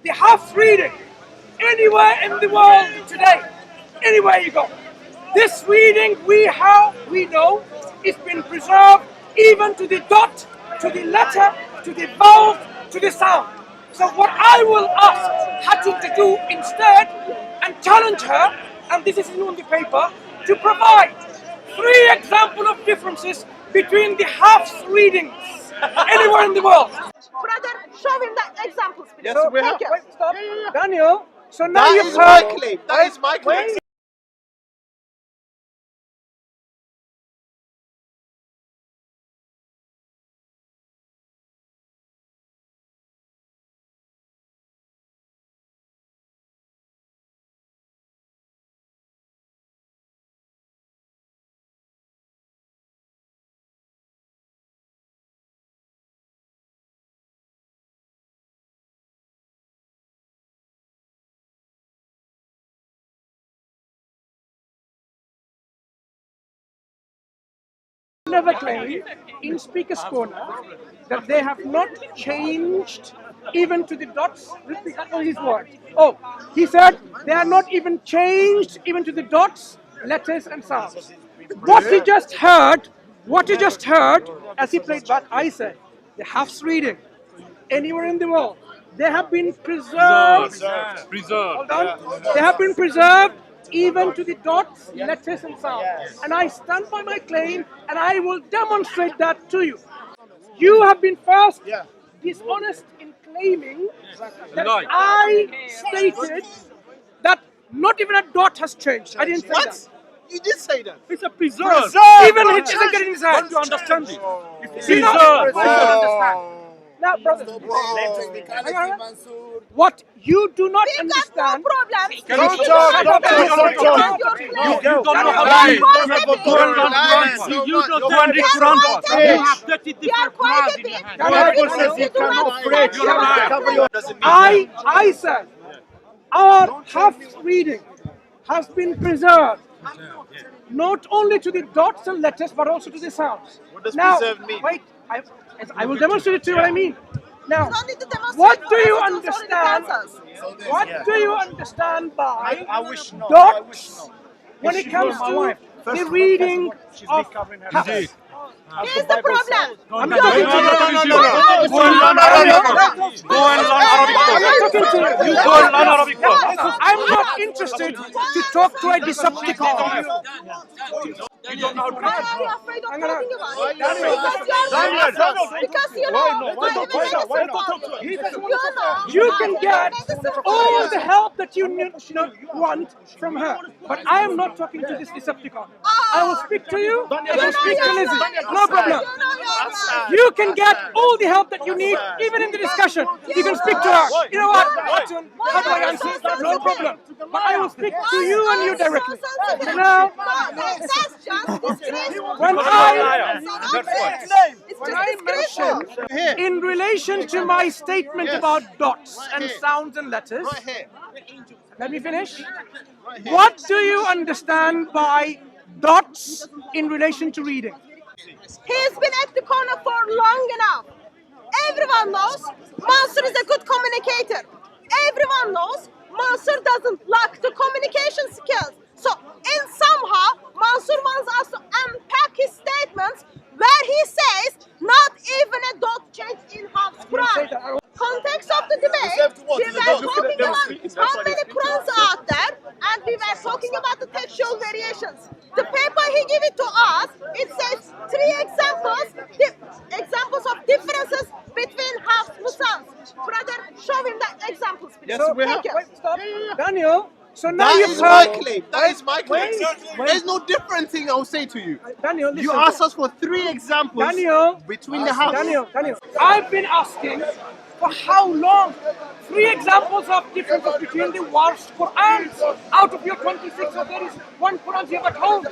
the half reading anywhere in the world today, anywhere you go. This reading we know it's been preserved even to the dot, to the letter, to the vowel, to the sound. So what I will ask Hatun to do instead and challenge her, and this is in the paper, to provide 3 examples of differences between the half readings anywhere in the world. Brother, show him the examples, please. Yes, we have. Wait, stop. Daniel, so now That you've is heard. my claim. That is my claim. Wait. Never claimed in Speaker's Corner that they have not changed even to the dots. Repeat his words. Oh, he said they are not even changed even to the dots, letters, and sounds. What he just heard, as he played back, I said the half reading anywhere in the world, they have been preserved. Hold on. They have been preserved even to the dots, letters, and sounds. And I stand by my claim, and I will demonstrate that to you. You have been first dishonest in claiming that I stated that not even a dot has changed. I didn't say that. You did say that. It's a preserve. Even it isn't getting his hand. You understand it? It's preserve. Now, brothers, what you do not understand. No problem. Can you talk? You don't know how to You don't understand. You have 30 different plans in your hand. I said our half reading has been preserved. Not only to the dots and letters, but also to the sounds. What does now, preserved mean? Wait, I will demonstrate to you what I mean. Now, what do you understand? What do you understand by dots when it comes to the reading of half? Here's the problem. I'm not talking to you. Go and learn Arabic. Go and learn Arabic. You go and learn Arabic. I'm not interested to talk to a Decepticon. Why are you afraid of talking about it? Because you know, you can get all the help that you want from her. But I am not talking to this Decepticon. I will speak to you and I will speak to Lizzie. No problem. You can get all the help that you need, even in the discussion. You can speak to her. You know what? Hatun, how do I answer? No problem. But I will speak to you and you directly. Now, when I mentioned in relation to my statement about dots and sounds and letters, let me finish. What do you understand by dots in relation to reading? He's been at the corner for long enough. Everyone knows Mansur is a good communicator. Everyone knows Mansur doesn't lack the communication skills. So, in somehow, Mansur wants us to unpack his statements where he says not even a dot change in half Quran. Context of the debate, we were talking about how many Qurans are out there, and we were talking about the textual variations. The paper he gave it to us, it says 3 examples of differences between half Muslims. Brother, show him the examples, please. Yes, we have. Wait, stop. Daniel. So now That you've is my heard. claim. That is my claim. There's no different thing I will say to you. Daniel, listen. You asked us for 3 examples between the house. Daniel, I've been asking for how long? 3 examples of differences between the worst Qurans out of your 26 or 31 Qurans you have at home.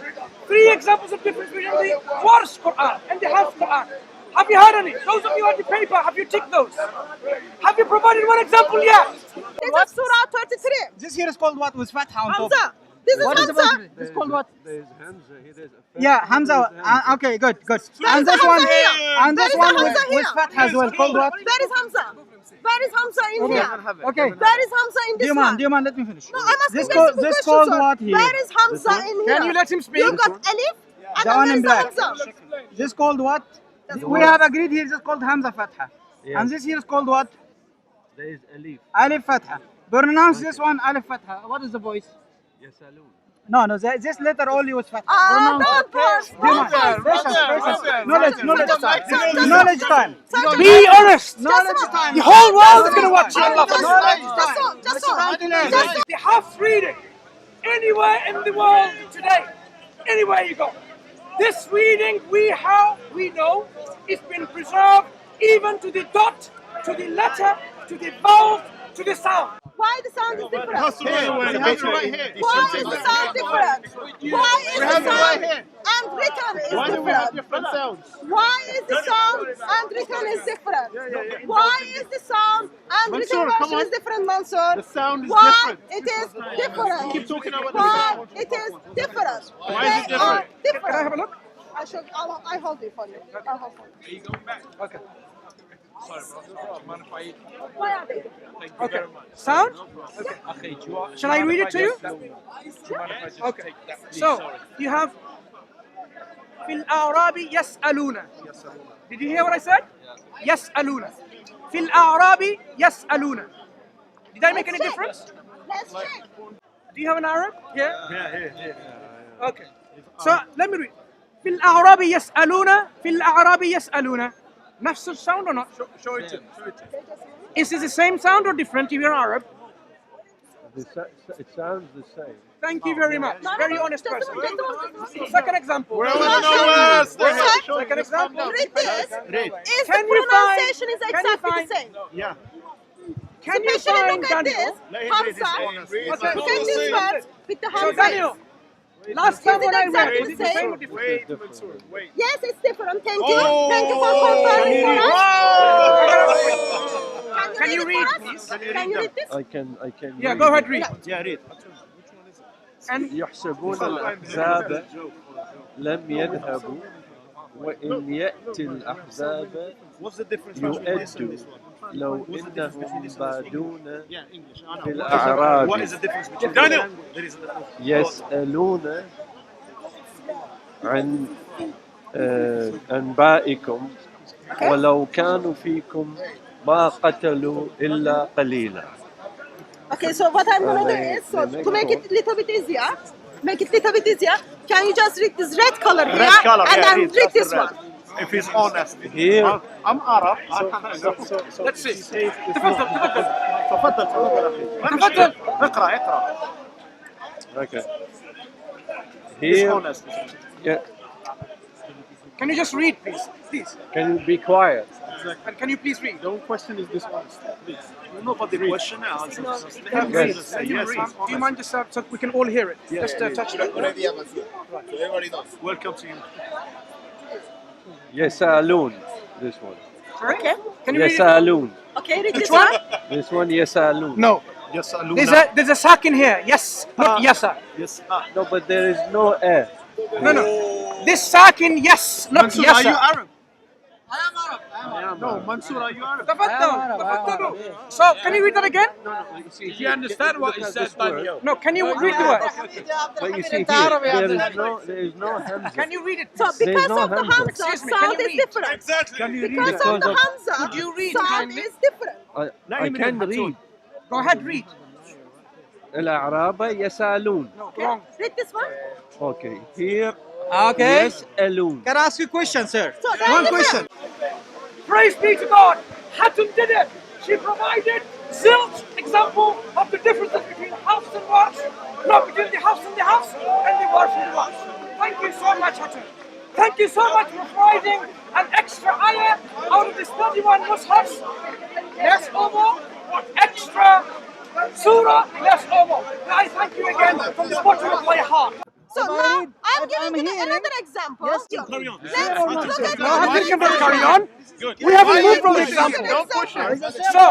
3 examples of difference between the worst Quran and the half Quran. Have you heard any? Those of you on the paper, have you ticked those? Have you provided one example yet? This is Surah 33. This here is called what? With Fatha on top. Hamza, This is What is the Hamza. voice? It's called what? There's Hamza. Here, there's a Yeah, Hamza. Okay, good. There And is this Hamza one, here. and There this is one Hamza with here. Fatha as well. Called what? Where is Hamza? Where is Hamza in here? Okay. Where is Hamza in this one? Do you mind? Let me finish. No, I'm asking This very called simple this question, called sir. what here? Where is Hamza in here? Can you let him speak? You got Alif, and The then one there in is black. Hamza. This called what? We have agreed here. This is called Hamza Fatha. Yes. And this here is called what? There is Alif. Alif Fatha. Pronounce this one Alif Fatha. What is the voice? Yasalun. No, this letter only was Fatha. Ah, Pronounce don't it. force. Do you mind? Patience. Knowledge time. Be honest. Knowledge time. The whole world is going to watch you and love us. Just so. The house reading anywhere in the world today, anywhere you go. This reading we know it's been preserved even to the dot, to the letter, to the vowel, to the sound. Why the sound is different? We have it right here. Why is the sound different? Why is the sound and written is Why do we have different? different sounds? Why is the sound and written is different? Why is the sound and written Mansur, come version on. is different, Mansur? The sound is Why different. it is different? Keep talking about the Why sound. it is different? Why is it They are different? different. Can I have a look? I hold it for you. I'll hold for you. Okay. Why are they? Okay. Sound? Okay. Shall I read it to you? Okay. So you have في الأعراب يسألون. Did you hear what I said? يسألون. في الأعراب يسألون. Did I make any difference? Let's check. Do you have an Arab? Yeah. Yeah. Okay. So let me read. في الأعراب يسألون. في الأعراب يسألون. نفس الsound or not? Show it to him. Is this the same sound or different if you're Arab? It sounds the same. Thank you very much. Very honest Just person. a minute. Second example. Second example. Read this. Read. Is Can the you pronunciation find- is can you exactly find- the same? Yeah. Can you Especially find look at this. Daniel? Hamza. Okay. Look at this word with the So Hamza. Daniel, last time Is it when I exactly read, the was it the same same? or different? Wait, Mansur, wait. Yes, it's different. Thank you. Thank you for confirming for us. Can you read, it for us? please? Can you read this? I can. Yeah, read go ahead, it. read. Yeah, read. And يحسبون الأحزاب لم يذهبوا وإن يأتي الأحزاب What's the difference between this and يؤدوا this one? لو إنهم بادون Yeah, English. في What الأعراب is the difference between Daniel? There is يسألون عن أنبائكم ولو كانوا فيكم ما قتلوا إلا قليلا. Okay, so what I'm gonna do is, so to make it a little bit easier, can you just read this red color here Red color, and yeah, then read read just this the red. one? If he's honest. Here I'm Arab. let's see. تفضل أخي. تفضل. اقرأ. okay. He's Here honest. yeah. Can you just read, please? Please. Can you be quiet? And can you please read? Don't question his dishonesty, please. Nobody question now. Yes. Do you mind just so we can all hear it? Just touch it. Welcome to you. يسألون. This one. Okay. Can you read it? يسألون. Okay, read Which this one? one. This one يسألون. No. Yes, There's a sak in here. Yes, not yasa. Yes. No, but there is no air. No. This sak in yes, not Mansur, are you yasa. Arab? No, Mansur, are you Arab? تفضل. So can you read that again? If you understand what he said, Daniel. No. Can you read the word? But you see here, there is no Hamza. Can you read it? So because no of the Hamza. Hamza, Excuse me, can sound you is read? different. Can you read Because of the Because of- Hamza, Could you read sound kindly? is different. I can read. Go ahead, read. الأعراب يسألون. No, wrong. Read this one. Okay. Here Okay. يسألون. Can I ask you a question, sir? So they're One different. question. Praise be to God. Hatun did it. She provided zilch example of the differences between house and watch. No, between the house and the house and the watch and the watch. Thank you so much, Hatun. Thank you so much for providing an extra ayah out of the 31 mushafs. Yes, Omo. Extra surah. Yes, Omo. I thank you again from the bottom of my heart. So now I'm giving you another example. Yes, carry on. Let's look at No, Hatun cannot carry example. on. We haven't moved from the example. Don't push it. So,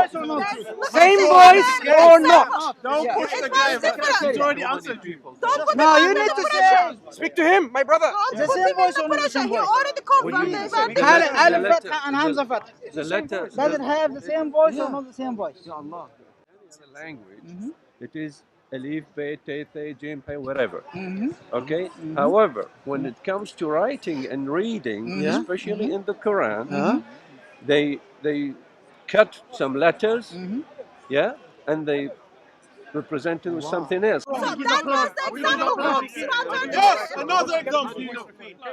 same voice or not? Don't push the guy. He's already answered you. Don't put No, him you under need the to pressure. Speak to him, my brother. Don't The put same him voice in or the not the pressure. same He voice? already confirmed the event. Alif Fatha and Hamza Fatha. The letter. Does it have the same voice or not the same voice? The language. It is Alif, Be, Te, Te, Jim, Pe, whatever. Okay. However, when it comes to writing and reading, especially in the Quran, they cut some letters, yeah, and they represent it with something else. So that was the example from Surah 33. Yes, another example.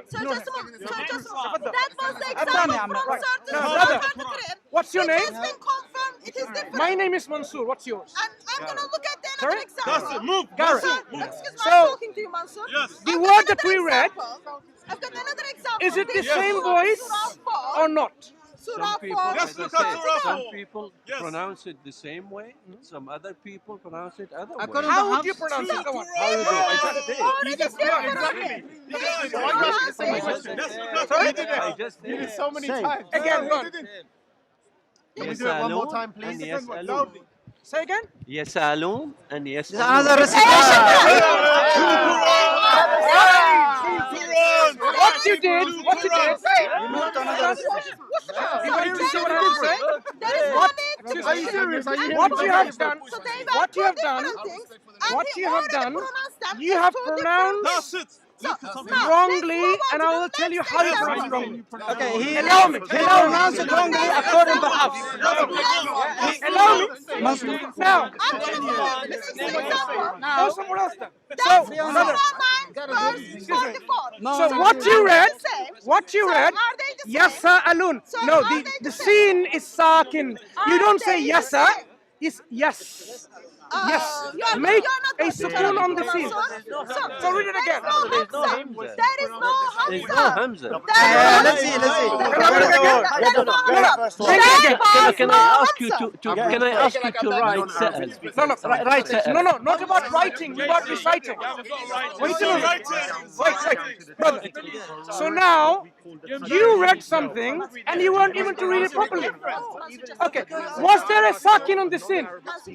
So just a moment. That was the Abdani, example from No, brother. Surah 33. What's your It name? has been confirmed. It is different. My name is Mansur. What's yours? And I'm going to look at the Sorry? another example. That's it. Move. Gareth. Excuse me, So- I'm talking to you, Mansur. Yes. The I've got word that another we read, example. I've got another example. is it the This is same Surah voice 4. or not? Surah 4. Yes, look at Surah Some 4. people Yes. pronounce it the same way. Some other people pronounce it other way. According How to would you Hamza, pronounce it? Come on. How you do? I just did. Already different. I just You did did. so many Say. times. Again, run. Can we do it one more time, please? Loudly. Say again. يسألون and this is another يسألون. recitation. What you did, what you did. You moved to another recitation. You want to see what I did say? There is What? one Are you serious? Are you What you have done, So they were what you two have done, different things, and what he you have already done, pronounced them you as have two different pronounced things. That's it. So, now, wrongly, let's move on and to I the will tell you next how you example. pronounce wrongly. Okay, he Allow me. pronounced it wrongly according to Hafs. Allow me. Mansur. Now, I'm going to move on. This is the example. go somewhere else then. That's So, Surah brother, 9, verse 44. No, so no, what no. you read, So what you So read, are they the same? yasa alun. So No, are the they the the scene is sakin. You Are don't say they the yasa, same? it's yes. Yes. You're Make not a going to sukun tell on me, the scene. Mansur. So read it again. There is no Hamza. There is no There's no Hamza. Hamza. Let's see, let's see. Can I read it again? Can I ask you Hamza. to can I ask you to write Sa'al? No, no. Write Sa'al. No, no, not about writing, about reciting. Wait a minute. Wait, brother. So now, you read something and you weren't able to read it properly. Okay, was there a sakin on the scene?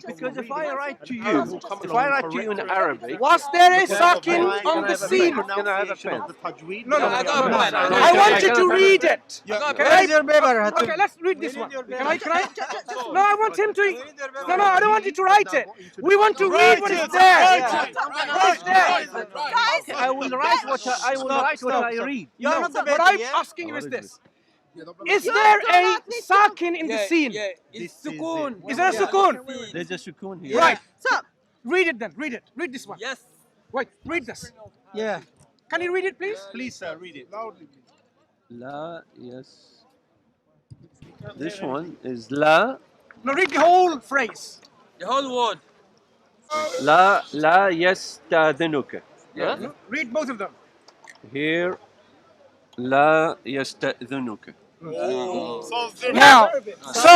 Because if I write to you in Arabic, Was there a sakin on the scene? can I have a pen? No, no, I want you to read it. Where's your paper, Hatun? Okay, let's read this one. Can I? No, I want him to. No, no, I don't want you to write it. We want to read what is there. What is there? Guys, I will write what I read. You're not the What baby, I'm yeah? asking you is this. Is there a sakin in the scene? It's sukun. Is there a sukun? There's a sukun here. Right. so Read it then. Read it. Read this one. Yes. Wait, read this. Yeah. Can you read it, please? Please, sir, read it. Loudly. La, yes. This one is La, No, read the whole phrase. The whole word. La yasta'dhinuka. Yeah. No, read both of them. Here, La yasta'dhinuka. Sounds different. Now, so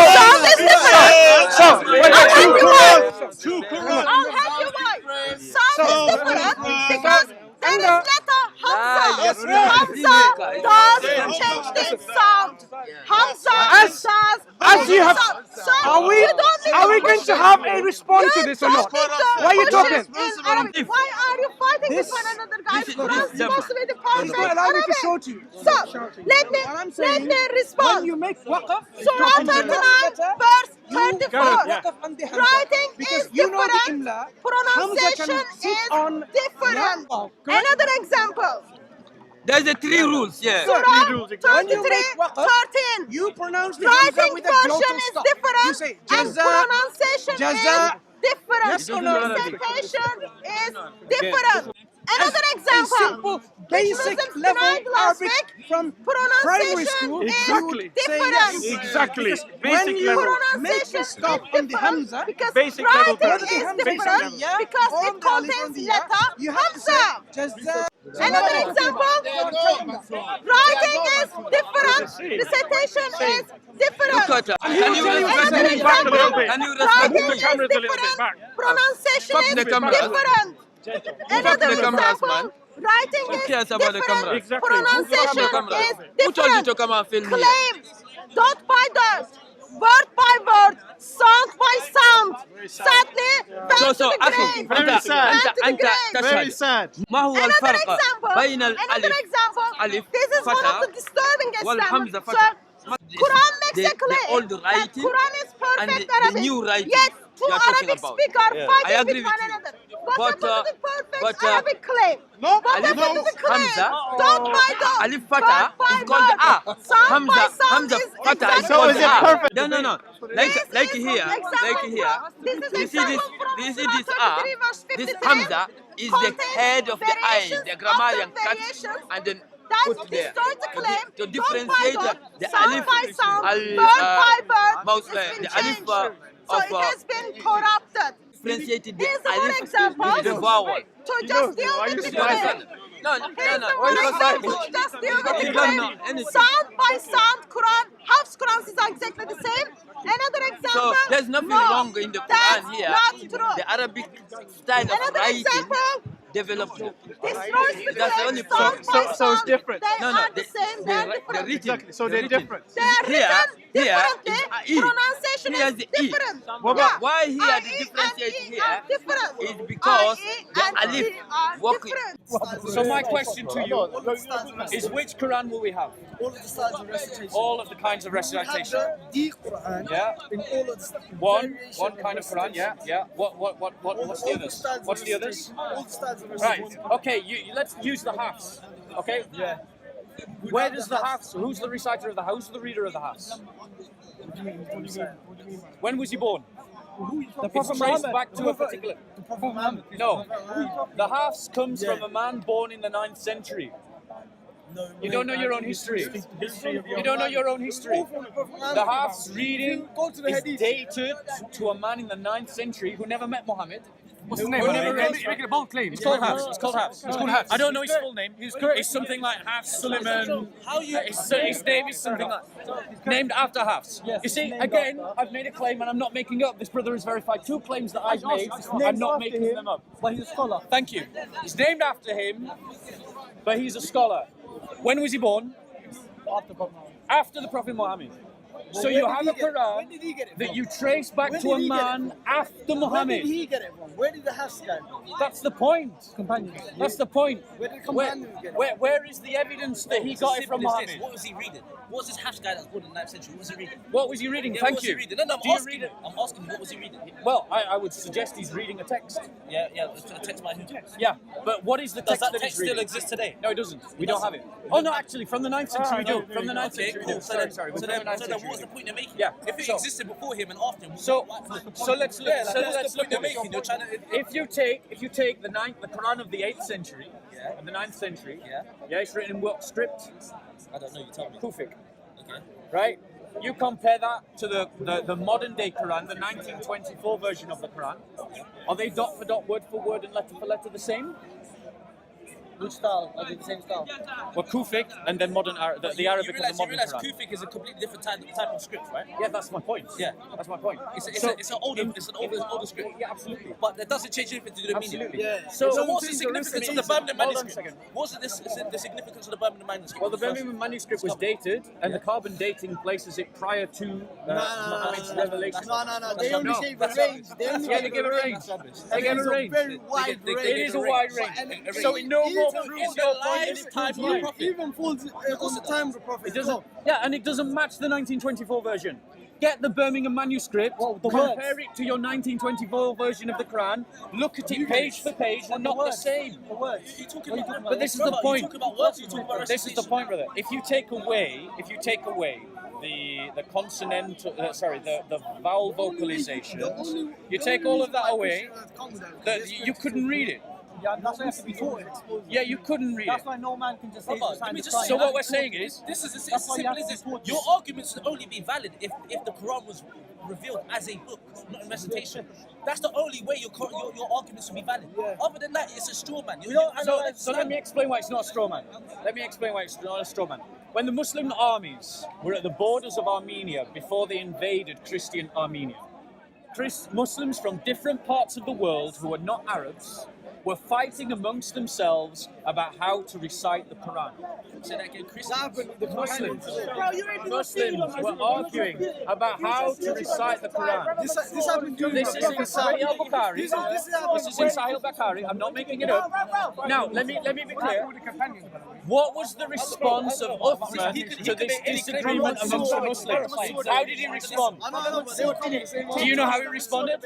wait, I'll help you why. Two I'll help you why. Sound is different because there is letter Hamza. Hamza does change the sound. Hamza does. as you have, So are we you don't need are we to going push to it. have a response to this or not? Why are you talking? Why are you fighting with one another, guys? Quran is supposed to be the party. Please don't allow me to show to you. So let me When respond. you make waqf, Surah 39, verse 34. Writing because is you know the different. imla. Pronunciation Hamza can sit is on- different. Yeah. Oh, good. Another example. There's the three rules. Yeah. Surah When you 33, make waqf, 13. you pronounce the hamza Writing with a glottal version is stop. different You say and jaza. pronunciation jaza. is different. Yes or no? Recitation is different. Another A example. simple, basic Muslims level denied last Arabic week. from primary Pronunciation school. is You would say different. yes. Exactly. When you make Pronunciation a stop is on the different hamza, because basic level writing whether the is hamza is on different the ya because or it on the alif or on contains the ya, letter you have to say Hamza. jaza. Another example. Writing is different. Recitation is different. Look at Can you respect Another me? Can example. you respect Writing me? is different. Pronunciation Fuck is the cameras. different. Another the cameras, example. man. Writing Who is cares about the camera? different. Exactly. Pronunciation Who told you is different. to come and film here? Claim, dot by dot, word by word, sound by sound. Sadly, back So to the أخي grave. Very sad. Back to the أنت grave. Very تشهد sad. ما هو Another الفرق example. بين Another الألف example. ألف This is one of فتحة the disturbing والحمزة examples. فتحة. Quran makes The it clear old that writing Quran is and perfect the Arabic. new writing Yet two you are talking Arabic about. speakers are I fighting agree with with one you. another. What But, happened to the perfect but, Arabic claim? No, What Alif happened to the claim? Hamza Dot by dot. Alif Fatah word by is called word. A. Sound by sound Hamza is Fatah is exactly So called is it A. perfect? No. Like here, This is you see example this, from you see Surah this A, 33 verse this 53. Hamza is the contains head of the eye, variations the grammarian after cut variations and then that put there. distort the claim To dot by differentiate dot, the sound alif, by sound, al, word by word. mouse, It's been the alif changed. So it has been corrupted. differentiated the Here's more alif examples with the vowel. to just deal with the You understand? claim. No. Here's the one example, just deal with the You don't claim. know anything. Sound by sound, Quran, Hafs Quran is exactly the same. Another example. So there's nothing no, wrong in the that's Quran here. not true. The Arabic style of Another writing example. developed. Destroys the That's the claim only sound point. by So it's sound. different. They No, are the same, they are the different. written. Exactly. So the they're written. different. They are Here written differently. is a E. Pronunciation Here is is the E. different. Why here the IE differentiate and E here are different. is because IE the and alif E are working. different. So my question to you is, which Quran will we have? All of the styles of recitation. All of the kinds of We recitation. have the Quran. Yeah. In all of the One kind of Quran. Yeah. What's the others? What's the others? All the styles of Right. recitation. Okay. Let's use the Hafs. Okay. Yeah. Where does the Hafs? Who's the reciter of the Hafs? Who's the reader of the Hafs? When was he born? The It's Prophet traced Muhammad. back to a particular. The Prophet Muhammad. No. The Hafs comes Yeah. from a man born in the 9th century. No, You don't know your own history. You don't know your own history. The The Hafs reading Go to the is Hadith. dated to a man in the 9th century who never met Muhammad. What's his name? Who never read. Making a bold claim. It's called Hafs. It's called Hafs. It's called Hafs. I don't know his full name. It's something like Hafs Suleiman. His name is something like named after Hafs. You see, again, I've made a claim and I'm not making it up. This brother has verified 2 claims that I've made. I'm not making them up. But he's a scholar. Thank you. It's named after him, but he's a scholar. When was he born? After the Prophet Muhammad. So you have a When Quran did he get it that from? you trace back When to did a he get it man after Where did Muhammad. he get it from? Where did the Hafs get it from? That's the point. Companions. That's the point. Where did the Where, companions get it? where is the evidence that he got it from Muhammad? What was he reading? What was this Hafs guy that was born in the 9th century? What was he reading? What was he reading? Yeah, Thank what was you. he reading? No, I'm Do you asking read you. it? I'm asking you, what was he reading? Well, I would suggest he's reading a text. Yeah, a text by who? Yeah, but what is the Does text that that text he's reading? still exist today? No, it doesn't. We don't have it. Oh no, actually, from the 9th century we do. From the 9th Okay, century we cool. do. So then, Sorry. so From then, the 9th so then century what's we the do. point you're making? Yeah. If it So- existed before him and after him, So what's the point? let's look. Yeah, So like, let's what's the look point at you're making? You're trying to. If you take the Quran of the 8th century Yeah. and the 9th century, Yeah. it's written in what script? I don't know. You tell me. Kufic, Okay. right? You compare that to the modern day Quran, the 1924 version of the Quran. Are they dot for dot, word for word, and letter for letter the same? Which style? Are they the same style? Well, Kufic and then modern the Arabic You and the realize modern Quran. Kufic is a completely different type of script, right? Yeah, that's my point. Yeah. That's my point. It's So, an older script. Yeah, absolutely. But that doesn't change anything to the meaning. Absolutely. Yeah. So Some what's the things are significance of the reason- Birmingham Hold on a manuscript? second. What's the significance of the Birmingham manuscript? Well, the Birmingham manuscript was dated, and the carbon dating places it prior to Muhammad's revelation. No. They only No. gave a range. They only Yeah, they give a range. They give a range. very wide They- range. It is a wide range. So it no more proves your point. Even falls on the time of the Prophet. It doesn't. Yeah, and it doesn't match the 1924 version. Get the Birmingham manuscript, compare it to your 1924 version of the Quran, look at it page for page, they're not the same. The words. You talking about? But this is the Brother, point. You talk about words. You talk about This is the recitation. point, brother. If you take away the consonant, the vowel vocalizations, you take all of that away, you couldn't read it. Yeah, that's why you have to be taught it. Yeah, you couldn't read That's it. why no man can just say Brother, sign let me the just sign. say So that. what we're saying is, This is as That's why you simple have as to this. support Your this. arguments would only be valid if the Quran was revealed as a book, not a recitation. That's the only way your arguments would be valid. Other than that, it's a straw man. So let me explain why it's not a straw man. Let me explain why it's not a straw man. When the Muslim armies were at the borders of Armenia before they invaded Christian Armenia, Muslims from different parts of the world who were not Arabs were fighting amongst themselves about how to recite the Quran. Say that again, Christians. Muslims were arguing about how to recite the Quran. This happened during This is in Sahih al-Bukhari. This is in Sahih al-Bukhari. I'm not making it up. Now, let me be clear. What was the response of Uthman to this disagreement amongst the Muslims? How did he respond? Do you know how he responded?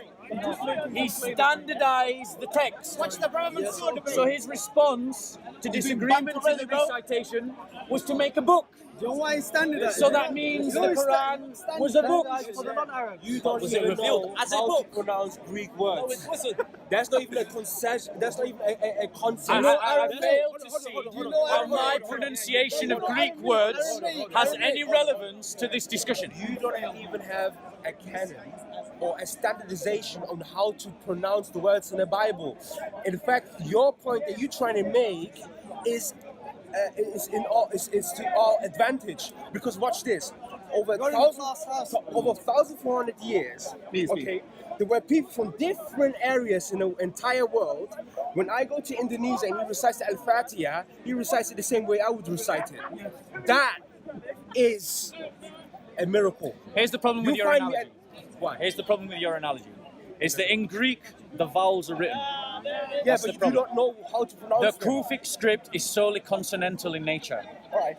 He standardized the text. So his response to disagreement in the recitation was to make a book. So that means the Quran was a book. You don't Was it even revealed know as a how book? to pronounce Greek words. No, it wasn't. That's not even a concession. That's not even a concept. I fail to see how my pronunciation of Greek words has any relevance to this discussion. You don't even have a canon or a standardization on how to pronounce the words in the Bible. In fact, your point that you're trying to make is to our advantage, because watch this. Over 1,400 years, okay, there were people from different areas in the entire world. When I go to Indonesia and he recites the Al-Fatiha, he recites it the same way I would recite it. That is a miracle. Here's the problem with You your find me analogy. Why? Here's the problem with your analogy. Is that in Greek, the vowels are written. Yeah, That's but the you problem. don't know how to The pronounce them. Kufic script is solely consonantal in nature. Right.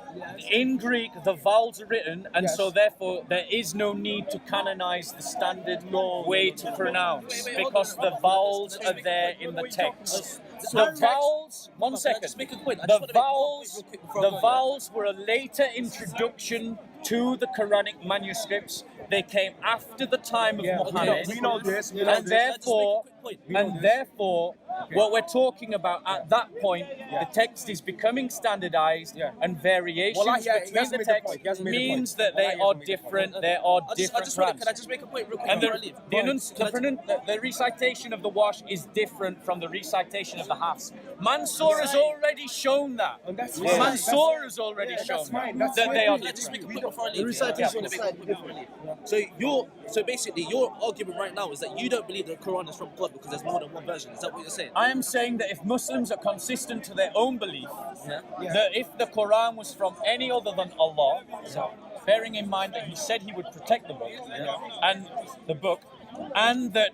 In Greek, the vowels are written, and Yes. so therefore there is no need to canonize the standard way to pronounce, because the vowels are there in the text. The vowels, one second. Just make a point. I The just wanna make one point vowels, real quick before I the go, yeah. vowels were a later introduction to the Quranic manuscripts. They came after the time of Muhammad, we know this. and therefore, point. what we're talking about at that point, the text is becoming standardized, and variations Well, yeah, he between has the made the text point. He has made the means point. that they He has are made the different. point. There are I different just wanna, can I Qurans. just make a point real quick And before I leave? the recitation of the wash is different from the recitation of the Hafs. Mansur has already shown that. And that's Mansur fine. has already That's shown fine. that That's they fine. are Can I just make a different. point before I leave? recitation Yeah. is Make a point before I leave. So basically your argument right now is that you don't believe the Quran is from God because there's more than one version. Is that what you're saying? I am saying that if Muslims are consistent to their own belief, Yeah. that if the Quran was from any other than Allah, bearing in mind that He said He would protect the book, and the book, and that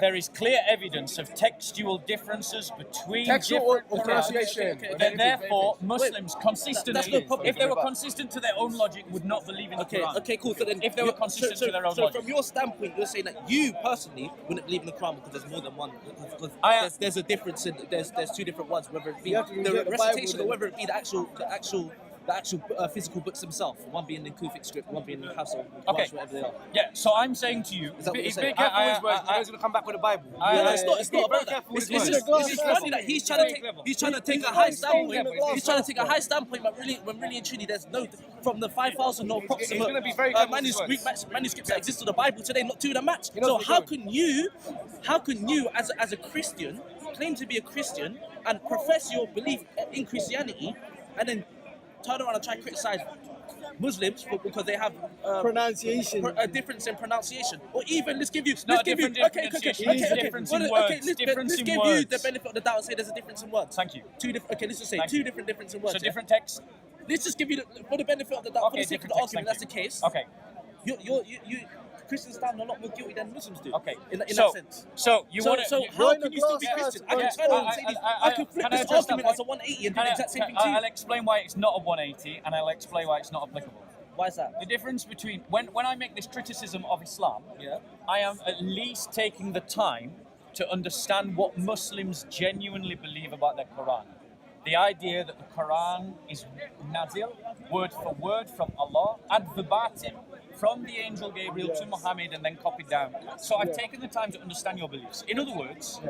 there is clear evidence of textual differences between Textual different or Qurans, pronunciation. then therefore Muslims that's consistently, no problem. if they were consistent to their own logic, would not believe in the Okay, Quran. okay, cool. So then, If they were consistent to their own so logic. from your standpoint, you're saying that you personally wouldn't believe in the Quran because there's more than one. Because there's a difference in there's two different ones, whether it be You have to the reject the recitation Bible, or whether it be the actual physical books themselves. One being in Kufic script, one being in Hafsa, Okay. whatever they are. Yeah, so I'm saying to you, Is that what you're saying? careful with his words, He's going to come back with the Bible. No, it's not. It's not about that. It's just funny that he's trying to take a high standpoint. He's trying to take a high standpoint, but really, when really and truly, there's no from the 5,000 no approximate manuscripts that exist in the Bible today, not two that match. So how can you, as a Christian, claim to be a Christian and profess your belief in Christianity, and then turn around and try to criticize Muslims because they have Pronunciation. a difference in pronunciation, or even let's give you not let's give you different pronunciation, it's difference in words, difference let's in give you words. the benefit of the doubt and say there's a difference in words. Thank you. Let's just say Thank two you. different difference in words. So yeah? different text. Let's just give you for the benefit of the doubt, for Okay, the sake of different the text. argument, Thank that's the case. Okay. You Christians stand a lot more guilty than Muslims do. Okay. In that So sense. so you want So to? how can you still be glass Christian? house, I can turn around and say this. I can flip can I this address that argument as a point? 180 and do the exact same thing to I'll you. explain why it's not a 180, and I'll explain why it's not applicable. Why is that? The difference between when I make this criticism of Islam, Yeah. I am at least taking the time to understand what Muslims genuinely believe about their Quran. The idea that the Quran is nazil, word for word from Allah, ad verbatim, from the angel Gabriel to Muhammad and then copied down. So I've taken the time to understand your beliefs. In other words,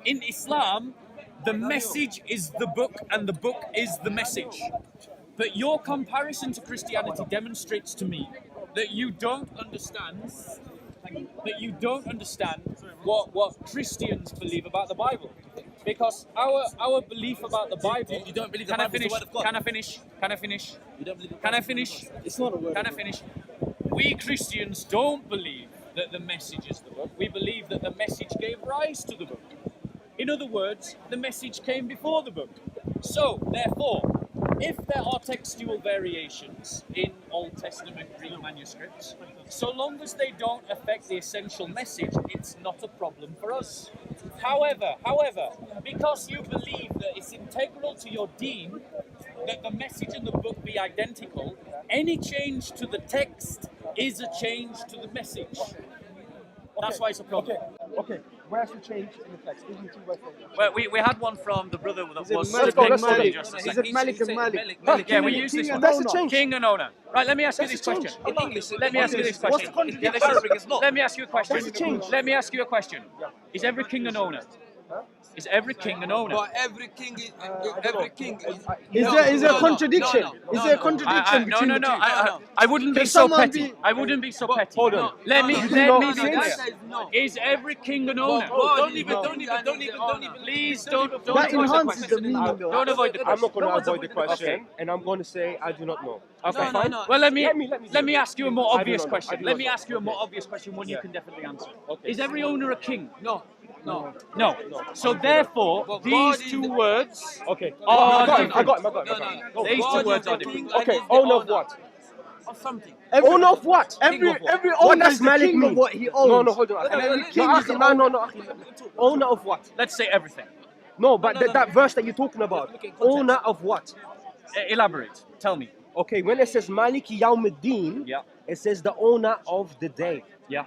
in Islam, the message is the book and the book is the message. But your comparison to Christianity demonstrates to me that you don't understand what Christians believe about the Bible. Because our belief about the Bible. You don't believe the Bible is the word of God. Can I finish? You don't believe Can I finish? It's not a word. Can I finish? We Christians don't believe that the message is the book. We believe that the message gave rise to the book. In other words, the message came before the book. So, therefore, if there are textual variations in Old Testament Greek manuscripts, so long as they don't affect the essential message, it's not a problem for us. However, because you believe that it's integral to your deen that the message in the book be identical, any change to the text is a change to the message. That's why it's a problem. Okay. Where's the change in the text? Give me 2 words. Well, we had one from the brother that was Let's go, let's sitting go. just a Is second. it Malik and Malik? Yeah, we use this one. That's the change. King and owner. Right, let me ask you this question. In English, Let me ask you this what's the question. contradiction? Arabic is not. Let me ask you a question. That's the change. Let me ask you a question. Is every king an owner? Is every king an owner? But every king is Is there a contradiction? Is there a contradiction between the two? I wouldn't be Can so someone petty. be- I wouldn't be so petty. Hold on. Let me be not clear. say Is every king an owner? Don't even. Please don't That avoid the enhances the question. meaning, though. Don't avoid the question. I'm not going to avoid the question, and I'm going to say I do not know. Okay, fine. Well, let me Let me ask you a more I do obvious not know. I question. do Let not me know. ask you a more obvious question, one you Yeah. can definitely answer. Okay. Is every owner a king? No. No. So therefore, these two words Okay. are I got different. him. Go. These two words are the king different. and Okay, he's the owner of what? Of something. Owner of what? Every What owner does is the Malik king of mean? what he owns. No, hold on. And every No, king is the no. Owner of what? Let's say everything. No, but that verse that you're talking about. Owner of what? Elaborate. Tell me. Okay, when it says Maliki Yawmiddin, Yeah. it says the owner of the day. Yeah.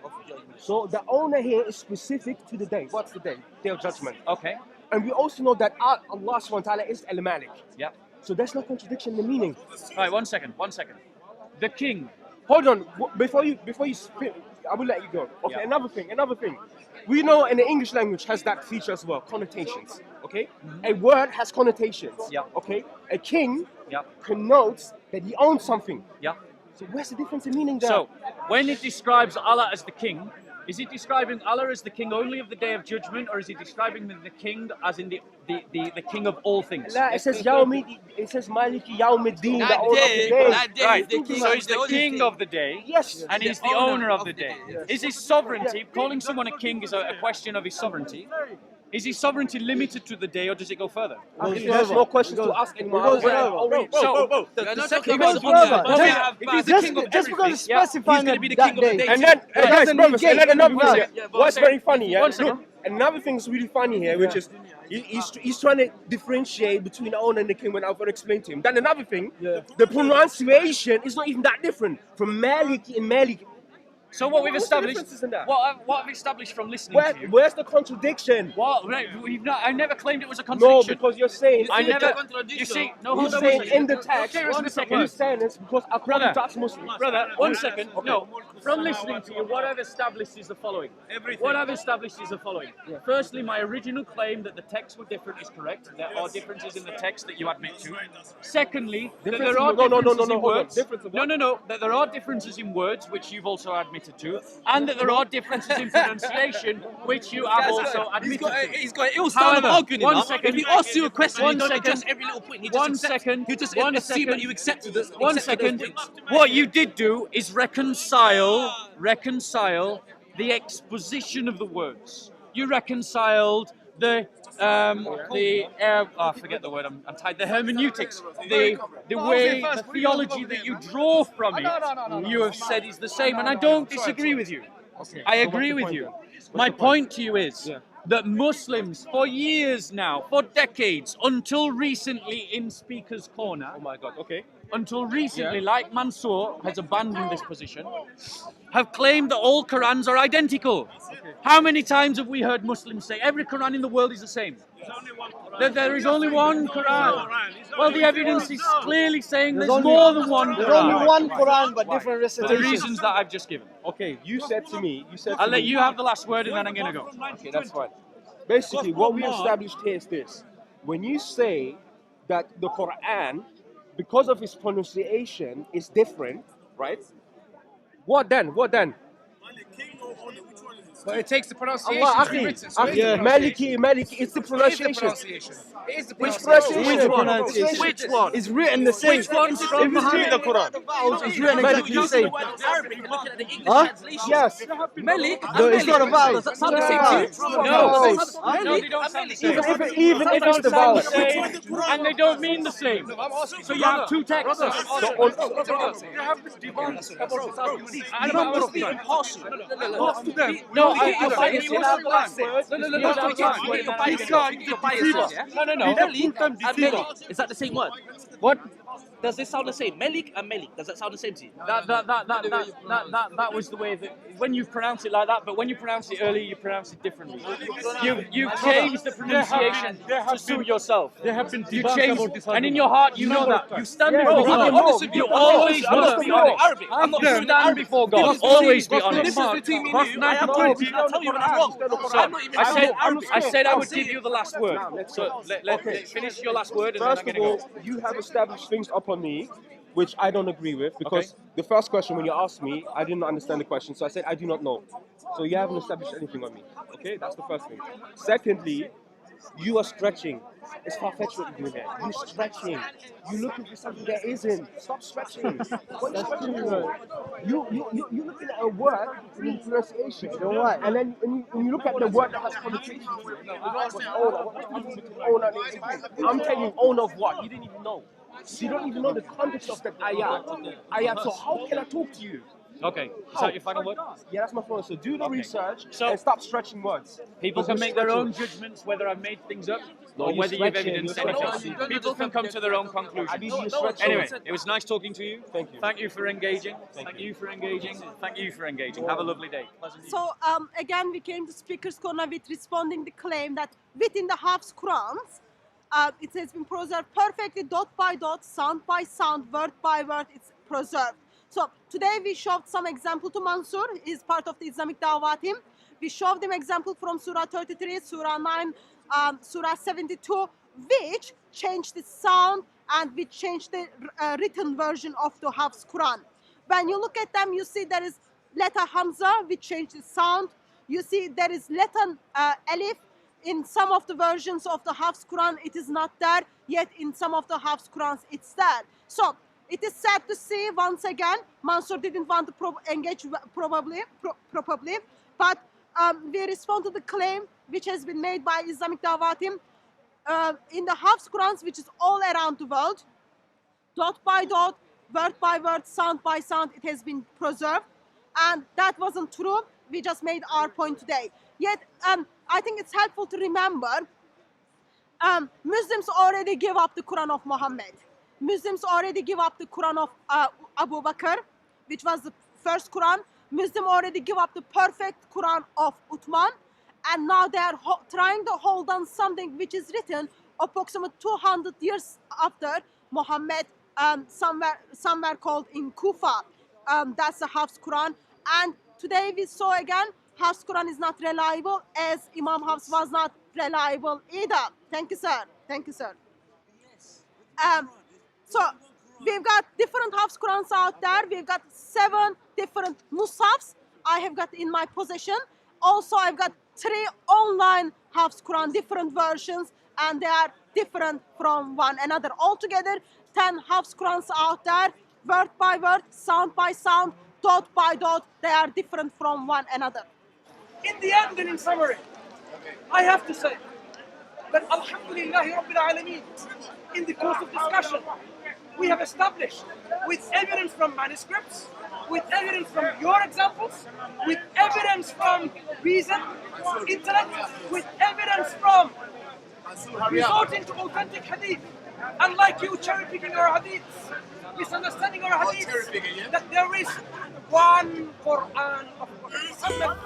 So the owner here is specific to the day. What's the day? Day of judgment. Okay. And we also know that Allah subhanahu wa ta'ala is Al-Malik. Yeah. So there's no contradiction in the meaning. All right. 1 second. 1 second. The king. Hold on, before you spit, I will let you go. Okay, Yeah. another thing. We know in the English language has that feature as well, connotations. Okay, a word has connotations. Yeah. Okay, a king Yeah. connotes that he owns something. Yeah. So where's the difference in meaning there? So when it describes Allah as the king, is it describing Allah as the king only of the day of judgment, or is it describing the king as in the king of all things? it says it says Maliki Yawmiddin, the owner of the day. That day Right. is the king. So he's the only king of the day. Yes. And he's the owner of the day. Is his sovereignty, calling someone a king is a question of his sovereignty. Is his sovereignty limited to the day, or does it go further? There's no questions to ask anymore. So, The second goes one on further. there. Just because it's He's specifying going to be the that king of the day. day. And then, It guys, doesn't brothers, negate and then another anything thing. else. What's very funny, yeah? One second. Look, another thing that's really funny here, which is he's trying to differentiate between the owner and the king when I've got to explain to him. Then another thing, the pronunciation is not even that different from Maliki and Maliki. So what we've What's the established, differences in that? what I've established from listening to you. Where's the contradiction? What? Right, I never claimed it was a No, contradiction. because you're saying I in the never. text- You see, no, you're hold on. saying one second. in the text. Okay, One one second. second. You're saying this because according Brother, to us Muslims. Brother, 1 second. No, from listening to you, what I've established is the following. What I've established is the following. Firstly, my original claim that the texts were different is correct. There are differences in the text that you admit to. Secondly, that there are differences in words. No, that there are differences in words, which you've also admitted to, and that there are differences in pronunciation, which you have also admitted to. He's got an ill style of However, arguing. 1 second. If he asks you a question, One he don't second. address every little point. He just 1 accepts- second. He just 1 assume second. that you accepted it. 1 second. What you did do is reconcile the exposition of the words. You reconciled I forget the word. I'm tired. The hermeneutics, the way, the theology that you draw from it. You have said is the same, and I don't disagree with you. I agree with you. My point to you is that Muslims, for years now, for decades, until recently in Speaker's Corner, Oh my God. Okay. until recently, like Mansur has abandoned this position, have claimed that all Qurans are identical. How many times have we heard Muslims say every Quran in the world is the same? That there is only one Quran. Well, the evidence is clearly saying there's more than one There's only Quran. one Quran, but different For the recitations. reasons that I've just given. Okay. You said to me. I'll let you have the last word and then I'm going to go. Okay, that's fine. Basically, what we established here is this: when you say that the Quran, because of its pronunciation, is different, right? What then? But it takes the pronunciation Allah, to be akhi, written. So it is akhi, the Maliki, it's the pronunciation. pronunciation. It is the Which pronunciation. pronunciation? Which one? It's written the same. Which one? If it's read the Quran, it's written exactly the same. Arabic, you're looking at the English Huh? translation. Yes. Melik No, and it's not a Melik. vowel. Does that sound the It's same not a to you? vowel. No, Vowels. they don't sound the same. Even if it's the vowels. And they don't mean the same. So you have two texts. You have to debunk I must be impartial. No, Your bias you have the last word. No. Melik and Melik. Is that the same word? What? Does this sound the same? Melik and Melik. Does that sound the same to you? That was the way that when you pronounce it like that, but when you pronounce it earlier, you pronounce it differently. You changed the pronunciation to suit yourself. There have been You debunked changed, about this and in argument. your heart, you know that. You stand Yeah, before but God. honest with You you. always must be honest. Arabic. I'm not You doing stand Arabic. before God. This is Always be between- honest. This is between me and you. I am No, going we to don't tell you when know I'm the wrong. Quran. So I'm not even I saying said Arabic. I would give you the last word. So let finish your last word, and then I'm First of going all, to go. you have established things upon me, which I don't agree with, because the first question when you asked me, I didn't understand the question, so I said I do not know. So you haven't established anything on me. Okay, that's the first thing. Secondly, you are stretching. It's far-fetched what you're doing there. You're stretching. You're looking for something there isn't. Stop stretching. What are you stretching for? You're looking at a word in the pronunciation. And then when you look at the word that has connotations to it, what's owner? What's the difference between owner and anything? I'm telling you, owner of what? You didn't even know. You don't even know the context of that ayat. So how can I talk to you? Okay, is that your final word? Yeah, that's my point. So do the research So- and stop stretching words. People can make their own judgments whether I've made things up or you're whether you've stretching, evidenced you're anything. stretching. People can come to their own conclusions. You're stretching. Anyway, it was nice talking to you. Thank you. Thank you for engaging. Thank you for engaging. Thank you for engaging. Have a lovely day. So again, we came to Speaker's Corner with responding the claim that within the Hafs Qurans, it has been preserved perfectly, dot by dot, sound by sound, word by word, it's preserved. So today we showed some example to Mansur, he's part of the Islamic Dawah team. We showed him example from Surah 33, Surah 9, Surah 72, which changed the sound and which changed the written version of the Hafs Quran. When you look at them, you see there is letter Hamza, which changed the sound. You see there is letter Alif. In some of the versions of the Hafs Quran, it is not there, yet in some of the Hafs Qurans, it's there. So it is sad to see once again, Mansur didn't want to engage probably, but we respond to the claim which has been made by Islamic Dawah team. In the Hafs Qurans, which is all around the world, dot by dot, word by word, sound by sound, it has been preserved. And that wasn't true. We just made our point today. Yet, I think it's helpful to remember, Muslims already gave up the Quran of Muhammad. Muslims already give up the Quran of Abu Bakr, which was the first Quran. Muslims already give up the perfect Quran of Uthman. And now they are trying to hold on something which is written approximately 200 years after Muhammad, somewhere called in Kufa. That's the Hafs Quran. And today we saw again, Hafs Quran is not reliable, as Imam Hafs was not reliable either. Thank you, sir. Thank you, sir. So we've got different Hafs Qurans out there. We've got 7 different Musafs I have got in my possession. Also, I've got 3 online Hafs Quran, different versions, and they are different from one another. Altogether, 10 Hafs Qurans out there, word by word, sound by sound, dot by dot, they are different from one another. In the end and in summary, I have to say that Alhamdulillahi Rabbil Alameen, in the course of discussion, we have established with evidence from manuscripts, with evidence from your examples, with evidence from reason, intellect, with evidence from resorting to authentic hadith, unlike you cherry-picking our hadiths, misunderstanding our hadiths, that there is one Quran of Muhammad.